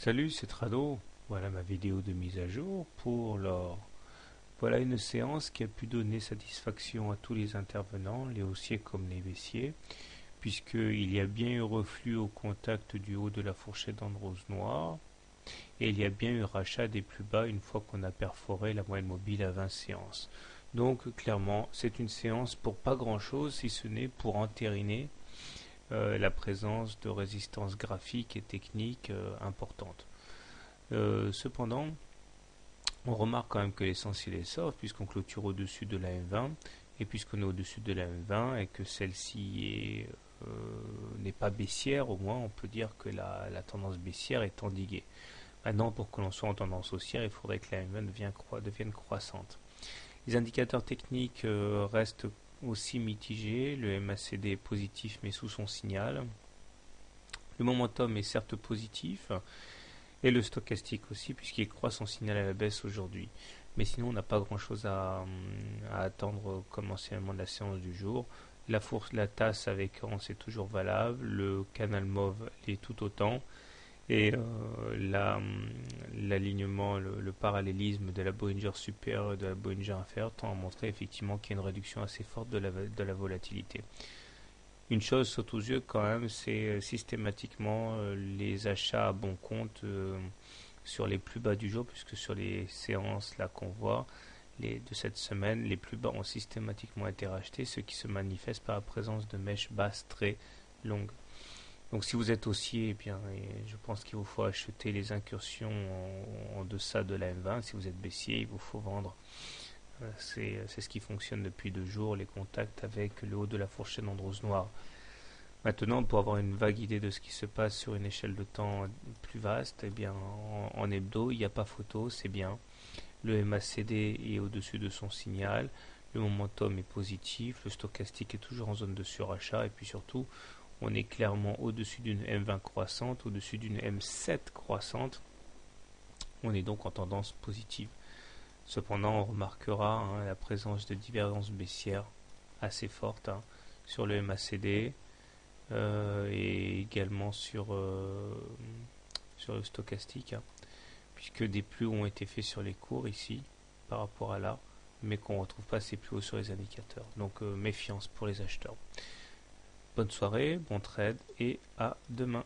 Salut, c'est Trado. Voilà ma vidéo de mise à jour pour l'or. Voilà une séance qui a pu donner satisfaction à tous les intervenants, les haussiers comme les baissiers, puisqu'il y a bien eu reflux au contact du haut de la fourchette d'Androse noire, et il y a bien eu rachat des plus bas une fois qu'on a perforé la moyenne mobile à 20 séances. Donc clairement, c'est une séance pour pas grand-chose, si ce n'est pour entériner la présence de résistance graphique et technique importante. Cependant, on remarque quand même que l'essentiel est sauf puisqu'on clôture au-dessus de la M20 et puisqu'on est au-dessus de la M20 et que celle-ci n'est pas baissière, au moins on peut dire que la tendance baissière est endiguée. Maintenant, pour que l'on soit en tendance haussière, il faudrait que la M20 devienne croissante. Les indicateurs techniques restent aussi mitigés. Le MACD est positif mais sous son signal. Le momentum est certes positif, et le stochastique aussi, puisqu'il croit son signal à la baisse aujourd'hui. Mais sinon, on n'a pas grand-chose à attendre comme enseignement de la séance du jour. La tasse avec Hans est toujours valable, le canal mauve l'est tout autant, et l'alignement, le parallélisme de la Bollinger supérieure et de la Bollinger inférieure tend à montrer effectivement qu'il y a une réduction assez forte de la volatilité. Une chose saute aux yeux quand même, c'est systématiquement les achats à bon compte sur les plus bas du jour, puisque sur les séances là qu'on voit de cette semaine, les plus bas ont systématiquement été rachetés, ce qui se manifeste par la présence de mèches basses très longues. Donc si vous êtes haussier, eh bien, je pense qu'il vous faut acheter les incursions en deçà de la M20. Si vous êtes baissier, il vous faut vendre. C'est ce qui fonctionne depuis 2 jours, les contacts avec le haut de la fourchette d'Androse noire. Maintenant, pour avoir une vague idée de ce qui se passe sur une échelle de temps plus vaste, eh bien, en hebdo, il n'y a pas photo, c'est bien. Le MACD est au-dessus de son signal, le momentum est positif, le stochastique est toujours en zone de surachat, et puis surtout, on est clairement au-dessus d'une M20 croissante, au-dessus d'une M7 croissante. On est donc en tendance positive. Cependant, on remarquera la présence de divergences baissières assez fortes sur le MACD. Et également sur le stochastique, puisque des plus hauts ont été faits sur les cours ici par rapport à là, mais qu'on ne retrouve pas ces plus hauts sur les indicateurs. Donc méfiance pour les acheteurs. Bonne soirée, bon trade et à demain.